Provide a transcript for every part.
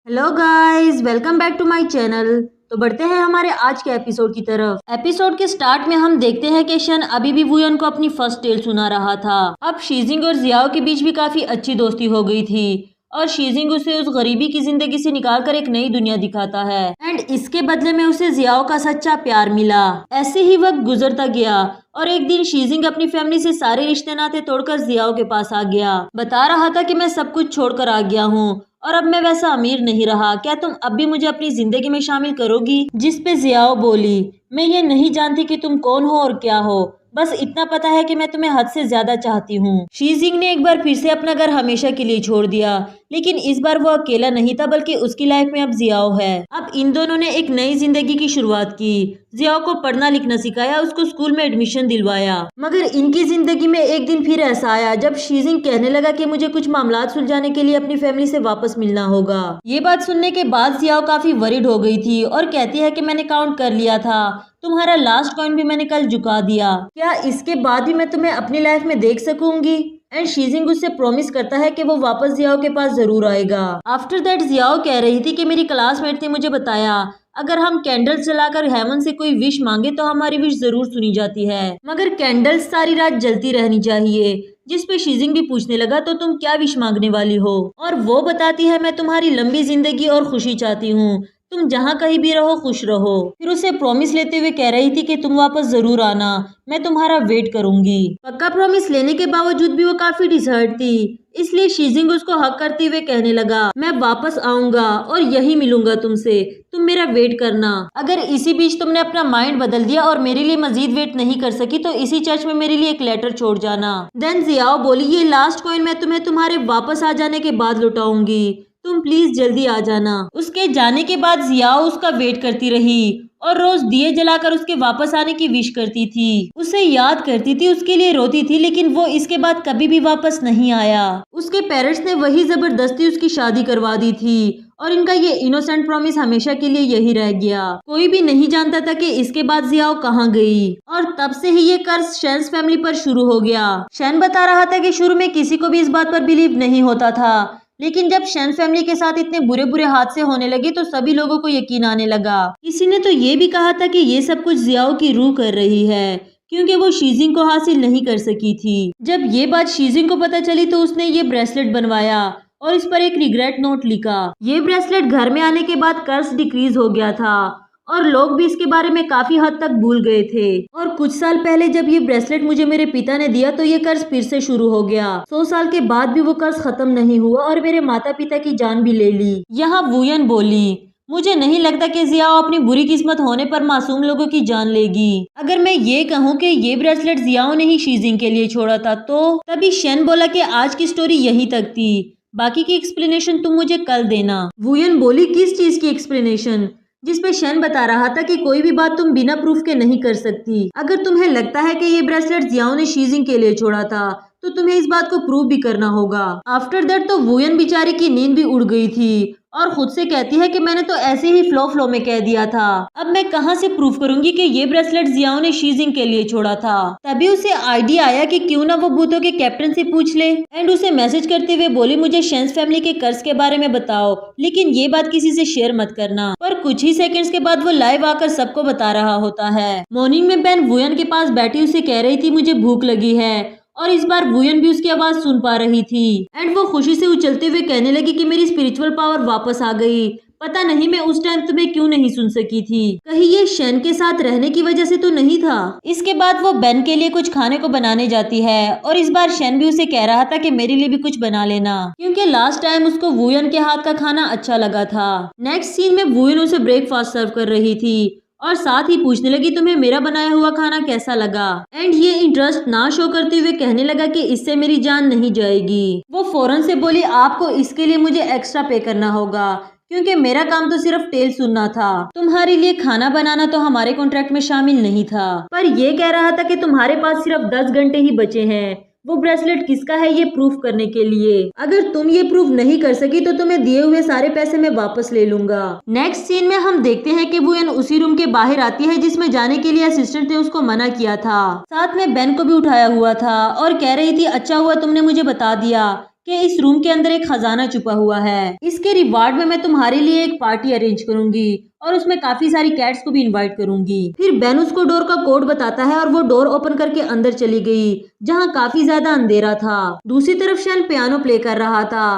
Hello guys, welcome back to my channel. तो बढ़ते हैं हमारे आज के एपिसोड की तरफ। एपिसोड के स्टार्ट में हम देखते हैं कि शन अभी भी वुयन को अपनी फर्स्ट टेल सुना रहा था। अब शीजिंग और जियाओ के बीच भी काफी अच्छी दोस्ती हो गई थी और शीजिंग उसे उस गरीबी की जिंदगी से निकालकर एक नई दुनिया दिखाता है एंड इसके बदले में उसे जियाओ का सच्चा प्यार मिला। ऐसे ही वक्त गुजरता गया और एक दिन शीजिंग अपनी फैमिली से सारे रिश्ते नाते तोड़कर जियाओ के पास आ गया। बता रहा था कि मैं सब कुछ छोड़कर आ गया हूँ और अब मैं वैसा अमीर नहीं रहा, क्या तुम अब भी मुझे अपनी जिंदगी में शामिल करोगी? जिस पे जियाओ बोली, मैं ये नहीं जानती कि तुम कौन हो और क्या हो, बस इतना पता है कि मैं तुम्हें हद से ज्यादा चाहती हूँ। शीजिंग ने एक बार फिर से अपना घर हमेशा के लिए छोड़ दिया, लेकिन इस बार वो अकेला नहीं था बल्कि उसकी लाइफ में अब जियाओ है। अब इन दोनों ने एक नई जिंदगी की शुरुआत की। जियाओ को पढ़ना लिखना सिखाया, उसको स्कूल में एडमिशन दिलवाया। मगर इनकी जिंदगी में एक दिन फिर ऐसा आया जब शीजिंग कहने लगा कि मुझे कुछ मामलात सुलझाने के लिए अपनी फैमिली से वापस मिलना होगा। ये बात सुनने के बाद जियाओ काफी वरीड हो गई थी और कहती है कि मैंने काउंट कर लिया था, तुम्हारा लास्ट कॉइन भी मैंने कल झुका दिया, क्या इसके बाद भी मैं तुम्हें अपनी लाइफ में देख सकूंगी? एंड शीजिंग उससे प्रॉमिस करता है कि वो वापस जियाओ के पास जरूर आएगा। आफ्टर दैट जियाओ कह रही थी कि मेरी क्लासमेट ने मुझे बताया अगर हम कैंडल्स जलाकर हेवन से कोई विश मांगे तो हमारी विश जरूर सुनी जाती है, मगर कैंडल्स सारी रात जलती रहनी चाहिए। जिस पे शीजिंग भी पूछने लगा तो तुम क्या विश मांगने वाली हो, और वो बताती है मैं तुम्हारी लंबी जिंदगी और खुशी चाहती हूँ, तुम जहाँ कहीं भी रहो खुश रहो। फिर उसे प्रॉमिस लेते हुए कह रही थी कि तुम वापस जरूर आना, मैं तुम्हारा वेट करूंगी। पक्का प्रॉमिस लेने के बावजूद भी वो काफी डिसहर्ट थी, इसलिए शीजिंग उसको हक करते हुए कहने लगा मैं वापस आऊंगा और यही मिलूंगा तुमसे, तुम मेरा वेट करना। अगर इसी बीच तुमने अपना माइंड बदल दिया और मेरे लिए मजीद वेट नहीं कर सकी तो इसी चर्च में मेरे लिए एक लेटर छोड़ जाना। देन जियाओ बोली ये लास्ट कॉइन मैं तुम्हें तुम्हारे वापस आ जाने के बाद लौटाऊंगी, तुम प्लीज जल्दी आ जाना। उसके जाने के बाद जियाओ उसका वेट करती रही और रोज दिए जलाकर उसके वापस आने की विश करती थी, उसे याद करती थी, उसके लिए रोती थी, लेकिन वो इसके बाद कभी भी वापस नहीं आया। उसके पेरेंट्स ने वही जबरदस्ती उसकी शादी करवा दी थी और इनका ये इनोसेंट प्रॉमिस हमेशा के लिए यही रह गया। कोई भी नहीं जानता था कि इसके बाद जियाओ कहाँ गई और तब से ही ये कर्ज शैन्स फैमिली पर शुरू हो गया। शैन बता रहा था कि शुरू में किसी को भी इस बात पर बिलीव नहीं होता था, लेकिन जब शैन फैमिली के साथ इतने बुरे बुरे हादसे होने लगे तो सभी लोगों को यकीन आने लगा। किसी ने तो ये भी कहा था कि ये सब कुछ जियाओ की रूह कर रही है क्योंकि वो शीजिंग को हासिल नहीं कर सकी थी। जब ये बात शीजिंग को पता चली तो उसने ये ब्रेसलेट बनवाया और इस पर एक रिग्रेट नोट लिखा। ये ब्रेसलेट घर में आने के बाद कर्ज डिक्रीज हो गया था और लोग भी इसके बारे में काफी हद तक भूल गए थे, और कुछ साल पहले जब ये ब्रेसलेट मुझे मेरे पिता ने दिया तो ये कर्ज फिर से शुरू हो गया। 100 साल के बाद भी वो कर्ज खत्म नहीं हुआ और मेरे माता पिता की जान भी ले ली। यहाँ वुयन बोली मुझे नहीं लगता कि जियाओ अपनी बुरी किस्मत होने पर मासूम लोगों की जान लेगी। अगर मैं ये कहूँ कि ये ब्रेसलेट जियाओ ने ही शीजिंग के लिए छोड़ा था तो तभी शेन बोला कि आज की स्टोरी यही तक थी, बाकी की एक्सप्लेनेशन तुम मुझे कल देना। वुयन बोली किस चीज की एक्सप्लेनेशन? जिस पे शेन बता रहा था कि कोई भी बात तुम बिना प्रूफ के नहीं कर सकती। अगर तुम्हें लगता है कि ये ब्रेसलेट जियाओ ने शीजिंग के लिए छोड़ा था तो तुम्हें इस बात को प्रूव भी करना होगा। आफ्टर दैट तो वुयन बेचारी की नींद भी उड़ गई थी और खुद से कहती है कि मैंने तो ऐसे ही फ्लो में कह दिया था, अब मैं कहां से प्रूफ करूंगी कि ये ब्रेसलेट जियाओ ने शीजिंग के लिए छोड़ा था। तभी उसे आइडिया आया कि क्यों ना वो भूतों के कैप्टन से पूछ ले एंड उसे मैसेज करते हुए बोली मुझे शेन्स फैमिली के कर्ज के बारे में बताओ, लेकिन ये बात किसी से शेयर मत करना। पर कुछ ही सेकंड्स के बाद वो लाइव आकर सबको बता रहा होता है। मॉर्निंग में बेन वुयन के पास बैठी उसे कह रही थी मुझे भूख लगी है, और इस बार वुयन भी उसकी आवाज सुन पा रही थी एंड वो खुशी से उछलते हुए कहने लगी कि मेरी स्पिरिचुअल पावर वापस आ गई, पता नहीं मैं उस टाइम तुम्हें क्यों नहीं सुन सकी थी, कहीं ये शेन के साथ रहने की वजह से तो नहीं था। इसके बाद वो बेन के लिए कुछ खाने को बनाने जाती है और इस बार शेन भी उसे कह रहा था कि मेरे लिए भी कुछ बना लेना, क्योंकि लास्ट टाइम उसको वुयन के हाथ का खाना अच्छा लगा था। नेक्स्ट सीन में वुयन उसे ब्रेकफास्ट सर्व कर रही थी और साथ ही पूछने लगी तुम्हें मेरा बनाया हुआ खाना कैसा लगा, एंड ये इंटरेस्ट ना शो करते हुए कहने लगा कि इससे मेरी जान नहीं जाएगी। वो फौरन से बोली आपको इसके लिए मुझे एक्स्ट्रा पे करना होगा क्योंकि मेरा काम तो सिर्फ टेल सुनना था, तुम्हारे लिए खाना बनाना तो हमारे कॉन्ट्रैक्ट में शामिल नहीं था। पर ये कह रहा था कि तुम्हारे पास सिर्फ 10 घंटे ही बचे हैं वो ब्रेसलेट किसका है ये प्रूफ करने के लिए, अगर तुम ये प्रूफ नहीं कर सकी तो तुम्हें दिए हुए सारे पैसे मैं वापस ले लूंगा। नेक्स्ट सीन में हम देखते हैं कि वुयन उसी रूम के बाहर आती है जिसमें जाने के लिए असिस्टेंट ने उसको मना किया था, साथ में बेन को भी उठाया हुआ था और कह रही थी अच्छा हुआ तुमने मुझे बता दिया कि इस रूम के अंदर एक खजाना छुपा हुआ है। इसके रिवार्ड में मैं तुम्हारे लिए एक पार्टी अरेंज करूंगी और उसमें काफी सारी कैट्स को भी इनवाइट करूंगी। फिर बेन उसको डोर का कोड बताता है और वो डोर ओपन करके अंदर चली गई, जहाँ काफी ज्यादा अंधेरा था। दूसरी तरफ शैन पियानो प्ले कर रहा था।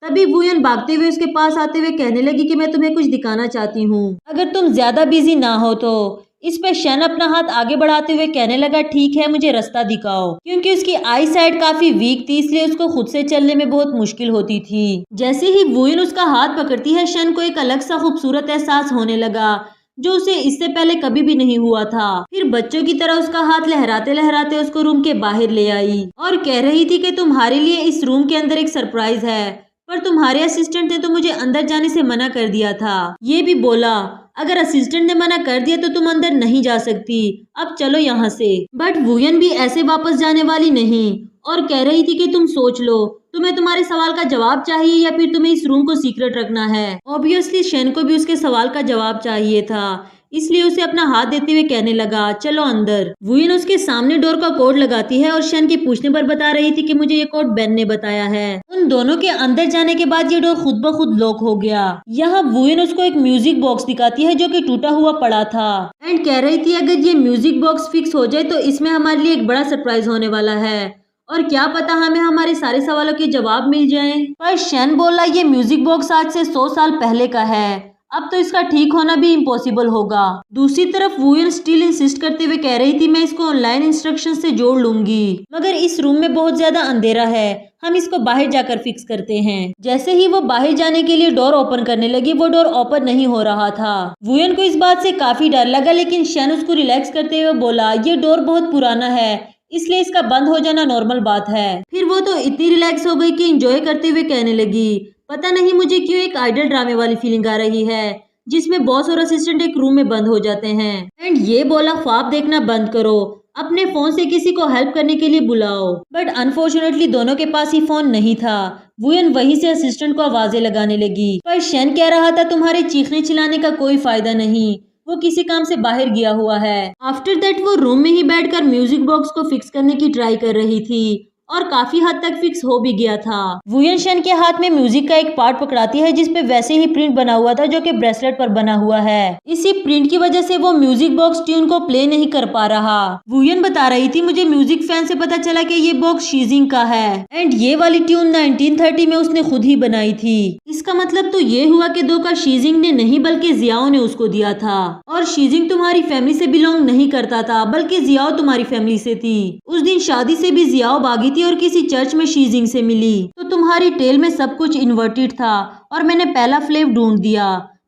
तभी वुयन भागते हुए उसके पास आते हुए कहने लगी कि मैं तुम्हें कुछ दिखाना चाहती हूँ, अगर तुम ज्यादा बिजी ना हो तो। इस पे शैन अपना हाथ आगे बढ़ाते हुए कहने लगा, ठीक है, मुझे रास्ता दिखाओ। क्योंकि उसकी आई साइड काफी वीक थी, इसलिए उसको खुद से चलने में बहुत मुश्किल होती थी। जैसे ही वुयन उसका हाथ पकड़ती है, शैन को एक अलग सा खूबसूरत एहसास होने लगा जो उसे इससे पहले कभी भी नहीं हुआ था। फिर बच्चों की तरह उसका हाथ लहराते लहराते उसको रूम के बाहर ले आई और कह रही थी कि तुम्हारे लिए इस रूम के अंदर एक सरप्राइज है, पर तुम्हारे असिस्टेंट ने तो मुझे अंदर जाने से मना कर दिया था। ये भी बोला, अगर असिस्टेंट ने मना कर दिया तो तुम अंदर नहीं जा सकती, अब चलो यहाँ से। बट वुयन भी ऐसे वापस जाने वाली नहीं और कह रही थी कि तुम सोच लो, तुम्हें तुम्हारे सवाल का जवाब चाहिए या फिर तुम्हें इस रूम को सीक्रेट रखना है। ऑब्वियसली शैन को भी उसके सवाल का जवाब चाहिए था, इसलिए उसे अपना हाथ देते हुए कहने लगा, चलो अंदर। वुयन उसके सामने डोर का कोड लगाती है और शैन के पूछने पर बता रही थी कि मुझे ये कोड बेन ने बताया है। उन दोनों के अंदर जाने के बाद ये डोर खुद ब खुद लॉक हो गया। यहाँ वुयन उसको एक म्यूजिक बॉक्स दिखाती है जो कि टूटा हुआ पड़ा था एंड कह रही थी, अगर ये म्यूजिक बॉक्स फिक्स हो जाए तो इसमें हमारे लिए एक बड़ा सरप्राइज होने वाला है और क्या पता हमें हमारे सारे सवालों के जवाब मिल जाएं। पर शैन बोला, ये म्यूजिक बॉक्स आज से 100 साल पहले का है, अब तो इसका ठीक होना भी इम्पॉसिबल होगा। दूसरी तरफ वुयन स्टिल इंसिस्ट करते हुए कह रही थी, मैं इसको ऑनलाइन इंस्ट्रक्शन से जोड़ लूंगी, मगर इस रूम में बहुत ज्यादा अंधेरा है, हम इसको बाहर जाकर फिक्स करते हैं। जैसे ही वो बाहर जाने के लिए डोर ओपन करने लगी, वो डोर ओपन नहीं हो रहा था। वुयन को इस बात से काफी डर लगा, लेकिन शैन उसको रिलैक्स करते हुए बोला, ये डोर बहुत पुराना है, इसलिए इसका बंद हो जाना नॉर्मल बात है। फिर वो तो इतनी रिलैक्स हो गई कि एंजॉय करते हुए कहने लगी, पता नहीं मुझे क्यों एक आइडल ड्रामे वाली फीलिंग आ रही है जिसमें बॉस और असिस्टेंट एक रूम में बंद हो जाते हैं। एंड ये बोला, ख्वाब देखना बंद करो, अपने फोन से किसी को हेल्प करने के लिए बुलाओ। बट अनफॉर्चुनेटली दोनों के पास ही फोन नहीं था। वुयन वहीं से असिस्टेंट को आवाजें लगाने लगी, पर शैन कह रहा था, तुम्हारे चीखने चिल्लाने का कोई फायदा नहीं, वो किसी काम से बाहर गया हुआ है। आफ्टर दैट वो रूम में ही बैठकर म्यूजिक बॉक्स को फिक्स करने की ट्राई कर रही थी और काफी हद तक फिक्स हो भी गया था। वुयन शैन के हाथ में म्यूजिक का एक पार्ट पकड़ाती है जिसपे वैसे ही प्रिंट बना हुआ था जो कि ब्रेसलेट पर बना हुआ है। इसी प्रिंट की वजह से वो म्यूजिक बॉक्स ट्यून को प्ले नहीं कर पा रहा। वुयन बता रही थी, मुझे म्यूजिक फैन से पता चला कि ये बॉक्स शीजिंग का है एंड ये वाली ट्यून 1930 में उसने खुद ही बनाई थी। इसका मतलब तो ये हुआ कि धोखा शीजिंग ने नहीं बल्कि जियाओ ने उसको दिया था। और शीजिंग तुम्हारी फैमिली से बिलोंग नहीं करता था, बल्कि जियाओ तुम्हारी फैमिली से थी। उस दिन शादी से भी जियाओ भागी थी और किसी चर्च में शीजिंग से मिली, तो तुम्हारी टेल में सब कुछ इन्वर्टेड था और मैंने पहला फ्लेव ढूंढ दिया,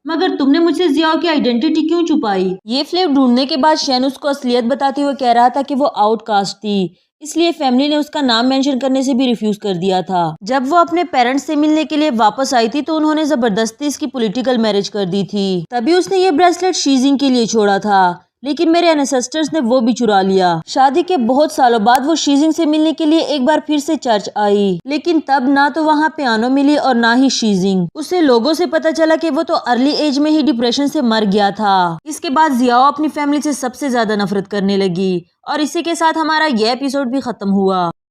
मगर तुमने मुझसे जियाओ की आइडेंटिटी क्यों छुपाई। ये फ्लेव ढूंढने के बाद शैन उसको असलियत बताते हुए कह रहा था कि वो आउटकास्ट थी, इसलिए फैमिली ने उसका नाम मेंशन करने से भी रिफ्यूज कर दिया था। जब वो अपने पेरेंट्स से मिलने के लिए वापस आई थी तो उन्होंने जबरदस्ती इसकी पॉलिटिकल मैरिज कर दी थी। तभी उसने ये ब्रेसलेट शीजिंग के लिए छोड़ा था, लेकिन मेरे एनेसेस्टर्स ने वो भी चुरा लिया। शादी के बहुत सालों बाद वो शीजिंग से मिलने के लिए एक बार फिर से चर्च आई, लेकिन तब ना तो वहाँ पियानो मिली और ना ही शीजिंग। उसे लोगों से पता चला कि वो तो अर्ली एज में ही डिप्रेशन से मर गया था। इसके बाद जियाओ अपनी फैमिली से सबसे ज्यादा नफरत करने लगी और इसी के साथ हमारा ये एपिसोड भी खत्म हुआ।